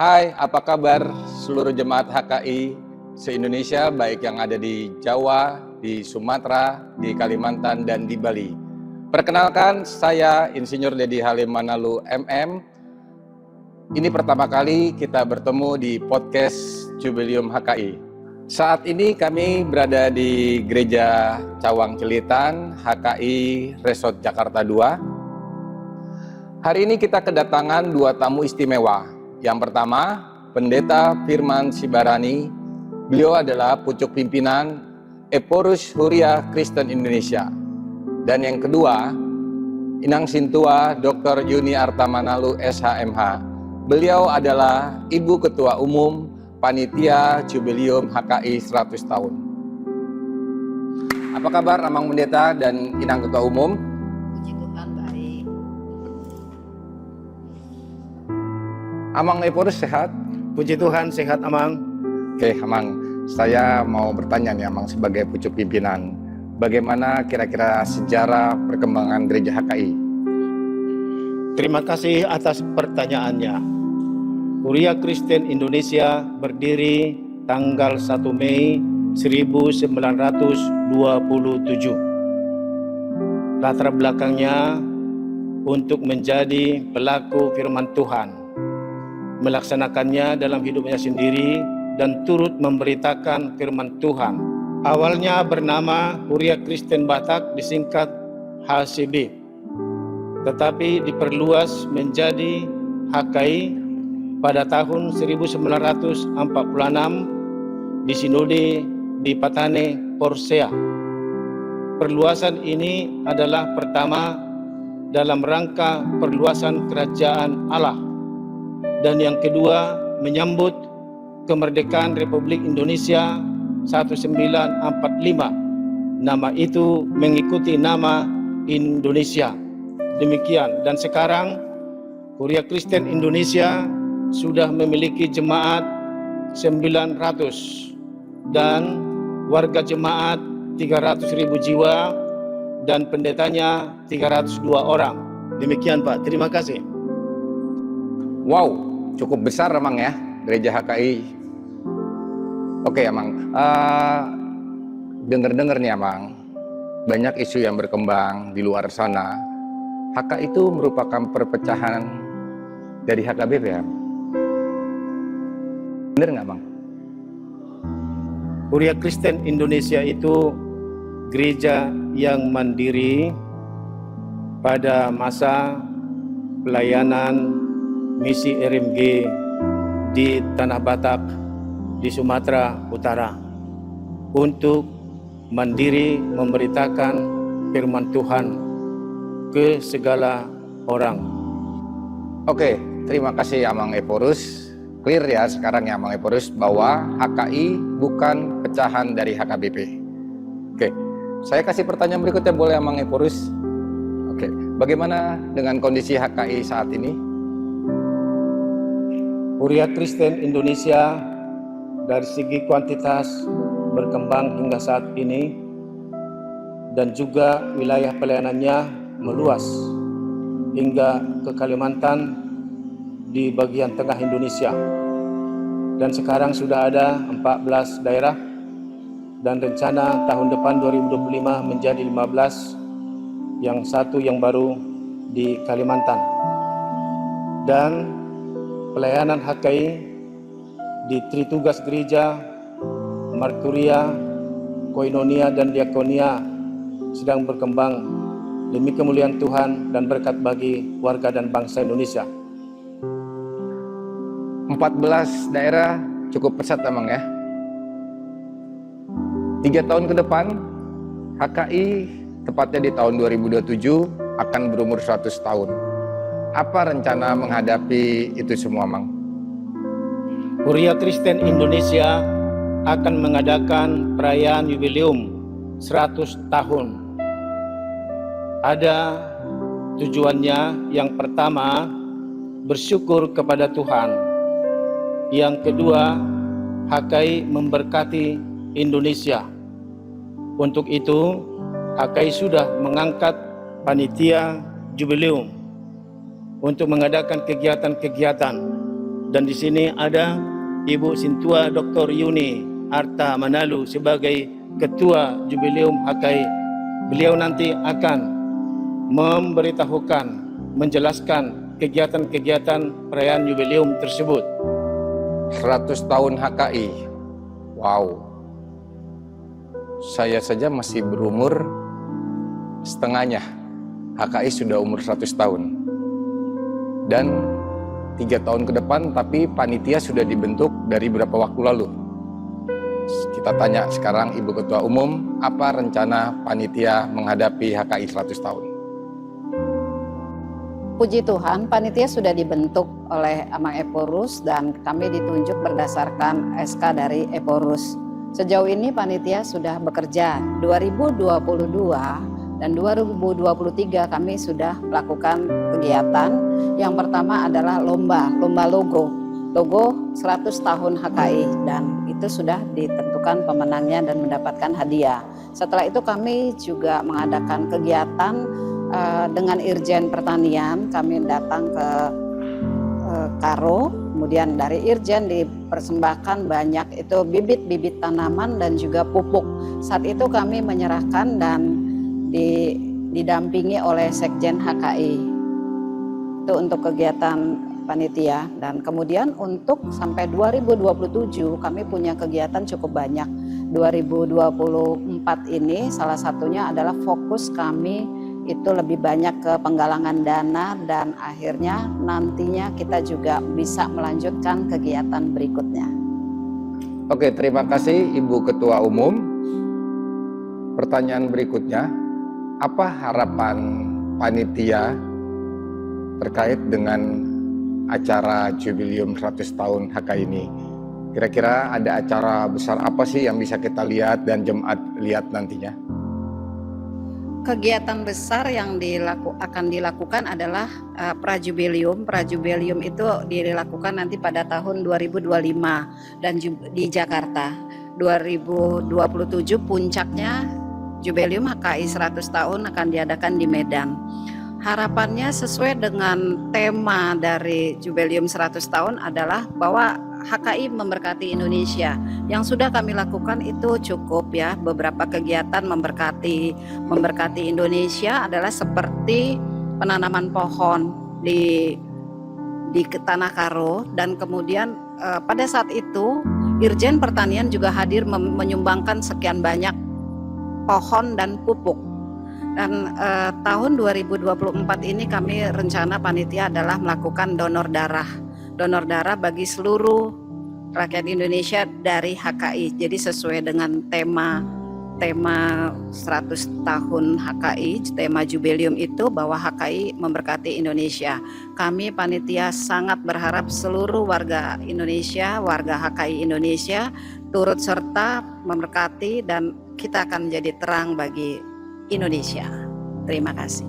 Hai, apa kabar seluruh jemaat HKI se-Indonesia, baik yang ada di Jawa, di Sumatera, di Kalimantan, dan di Bali. Perkenalkan, saya Insinyur Dedi Halim Manalu MM. Ini pertama kali kita bertemu di podcast Jubileum HKI. Saat ini kami berada di Gereja Cawang Celitan, HKI Resort Jakarta 2. Hari ini kita kedatangan dua tamu istimewa. Yang pertama, Pendeta Firman Sibarani. Beliau adalah pucuk pimpinan Eporus Huria Kristen Indonesia. Dan yang kedua, Inang Sintua Dr. Yuni Artamanalu SHMH. Beliau adalah Ibu Ketua Umum Panitia Jubileum HKI 100 tahun. Apa kabar Amang Pendeta dan Inang Ketua Umum? Puji Tuhan baik. Amang Eporus sehat? Puji Tuhan, sehat Amang. Oke, Amang. Saya mau bertanya nih Amang sebagai pucuk pimpinan. Bagaimana kira-kira sejarah perkembangan gereja HKI? Terima kasih atas pertanyaannya. Huria Kristen Indonesia berdiri tanggal 1 Mei 1927. Latar belakangnya untuk menjadi pelaku firman Tuhan, melaksanakannya dalam hidupnya sendiri dan turut memberitakan firman Tuhan. Awalnya bernama Huria Kristen Batak, disingkat HCB, tetapi diperluas menjadi HKI pada tahun 1946 di Sinode di Patane, Porsea. Perluasan ini adalah pertama dalam rangka perluasan kerajaan Allah, dan yang kedua menyambut kemerdekaan Republik Indonesia 1945. Nama itu mengikuti nama Indonesia. Demikian, dan sekarang Huria Kristen Indonesia sudah memiliki jemaat 900 dan warga jemaat 300.000 jiwa dan pendetanya 302 orang. Demikian Pak, terima kasih. Wow, cukup besar Amang ya, gereja HKI. Oke Amang, dengar-dengar nih Amang, banyak isu yang berkembang di luar sana. HKI itu merupakan perpecahan dari HKBP ya? Bener nggak Bang? Huria Kristen Indonesia itu gereja yang mandiri pada masa pelayanan misi RMG di Tanah Batak di Sumatera Utara untuk mandiri memberitakan firman Tuhan ke segala orang. Oke, terima kasih Amang Eporus. Clear ya sekarang ya Amang Eporus bahwa HKI bukan pecahan dari HKBP. Oke, saya kasih pertanyaan berikutnya boleh Amang Eporus? Oke, bagaimana dengan kondisi HKI saat ini? Huria Kristen Indonesia dari segi kuantitas berkembang hingga saat ini, dan juga wilayah pelayanannya meluas hingga ke Kalimantan di bagian tengah Indonesia, dan sekarang sudah ada 14 daerah, dan rencana tahun depan 2025 menjadi 15, yang satu yang baru di Kalimantan. Dan pelayanan HKI di Tritugas Gereja, Markuria, Koinonia, dan Diakonia sedang berkembang demi kemuliaan Tuhan dan berkat bagi warga dan bangsa Indonesia. 14 daerah cukup pesat Amang ya. 3 tahun ke depan HKI tepatnya di tahun 2027 akan berumur 100 tahun. Apa rencana menghadapi itu semua Amang? Huria Kristen Indonesia akan mengadakan perayaan jubileum 100 tahun. Ada tujuannya. Yang pertama, bersyukur kepada Tuhan. Yang kedua, HKI memberkati Indonesia. Untuk itu, HKI sudah mengangkat panitia jubileum untuk mengadakan kegiatan-kegiatan Dan di sini ada Ibu Sintua Dr. Yuni Arta Manalu sebagai Ketua Jubileum HKI. Beliau nanti akan memberitahukan, menjelaskan kegiatan-kegiatan perayaan jubileum tersebut. 100 tahun HKI. Wow. Saya saja masih berumur setengahnya. HKI sudah umur 100 tahun. Dan 3 tahun ke depan, tapi panitia sudah dibentuk dari berapa waktu lalu? Kita tanya sekarang Ibu Ketua Umum, apa rencana panitia menghadapi HKI 100 tahun? Puji Tuhan, panitia sudah dibentuk oleh Amang Eporus dan kami ditunjuk berdasarkan SK dari Eporus. Sejauh ini panitia sudah bekerja 2022 dan 2023 kami sudah melakukan kegiatan. Yang pertama adalah lomba logo 100 tahun HKI, dan itu sudah ditentukan pemenangnya dan mendapatkan hadiah. Setelah itu kami juga mengadakan kegiatan dengan Irjen Pertanian. Kami datang ke Karo, kemudian dari Irjen dipersembahkan banyak itu bibit-bibit tanaman dan juga pupuk. Saat itu kami menyerahkan dan didampingi oleh Sekjen HKI. Itu untuk kegiatan panitia. Dan kemudian untuk sampai 2027 kami punya kegiatan cukup banyak. 2024 ini salah satunya adalah fokus kami itu lebih banyak ke penggalangan dana, dan akhirnya nantinya kita juga bisa melanjutkan kegiatan berikutnya. Oke, terima kasih Ibu Ketua Umum. Pertanyaan berikutnya, apa harapan panitia terkait dengan acara Jubileum 100 tahun HKI ini? Kira-kira ada acara besar apa sih yang bisa kita lihat dan jemaat lihat nantinya? Kegiatan besar yang akan dilakukan adalah prajubilium. Prajubilium itu dilakukan nanti pada tahun 2025 dan di Jakarta. 2027 puncaknya Jubileum HKI 100 tahun akan diadakan di Medan. Harapannya sesuai dengan tema dari Jubileum 100 tahun adalah bahwa HKI memberkati Indonesia. Yang sudah kami lakukan itu cukup ya, beberapa kegiatan memberkati Indonesia adalah seperti penanaman pohon di Tanah Karo, dan kemudian pada saat itu Irjen Pertanian juga hadir menyumbangkan sekian banyak pohon dan pupuk. Dan tahun 2024 ini kami rencana panitia adalah melakukan donor darah bagi seluruh rakyat Indonesia dari HKI. Jadi sesuai dengan tema 100 tahun HKI, tema jubileum itu bahwa HKI memberkati Indonesia. Kami panitia sangat berharap seluruh warga Indonesia, warga HKI Indonesia turut serta memberkati, dan kita akan menjadi terang bagi Indonesia. Terima kasih.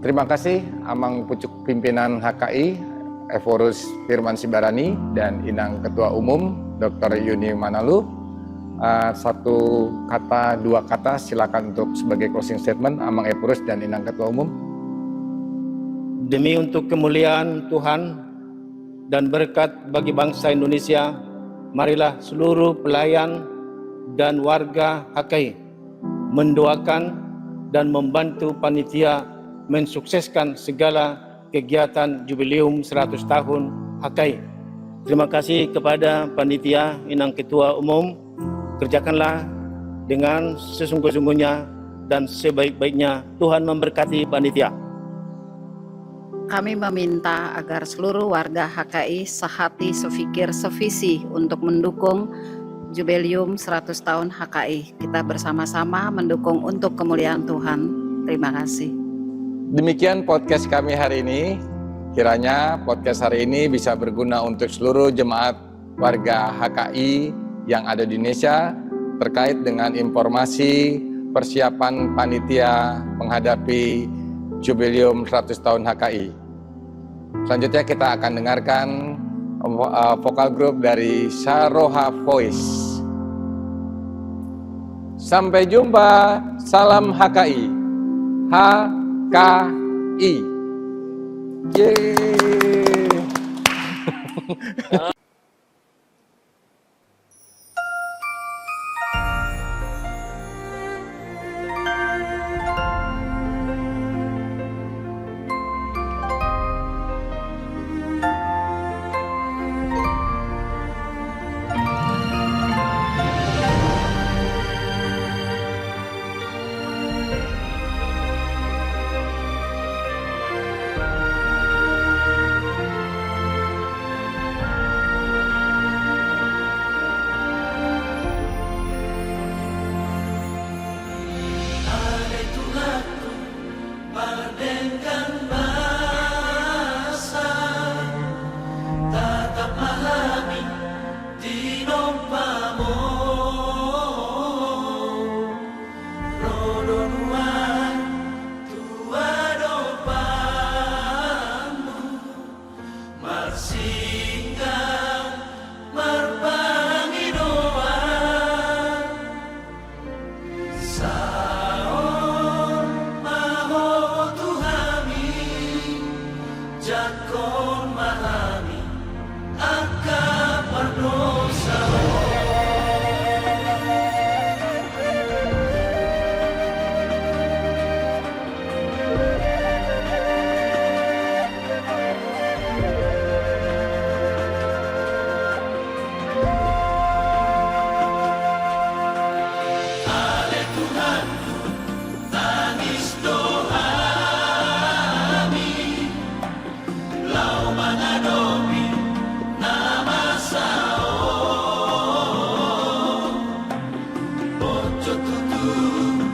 Terima kasih Amang Pucuk Pimpinan HKI Eporus Firman Sibarani dan Inang Ketua Umum Dr. Yuni Manalu. Satu kata, dua kata, silakan untuk sebagai closing statement Amang Eporus dan Inang Ketua Umum. Demi untuk kemuliaan Tuhan dan berkat bagi bangsa Indonesia, marilah seluruh pelayan dan warga HKI mendoakan dan membantu panitia mensukseskan segala kegiatan Jubileum 100 tahun HKI. Terima kasih kepada panitia Inang Ketua Umum. Kerjakanlah dengan sesungguh-sungguhnya dan sebaik-baiknya. Tuhan memberkati panitia. Kami meminta agar seluruh warga HKI sehati, sefikir, sevisi untuk mendukung Jubileum 100 tahun HKI. Kita bersama-sama mendukung untuk kemuliaan Tuhan. Terima kasih. Demikian podcast kami hari ini. Kiranya podcast hari ini bisa berguna untuk seluruh jemaat warga HKI yang ada di Indonesia terkait dengan informasi persiapan panitia menghadapi Jubileum 100 tahun HKI. Selanjutnya kita akan dengarkan vokal grup dari Saroha Voice. Sampai jumpa, salam HKI. HKI. Yeay. Ojo tutu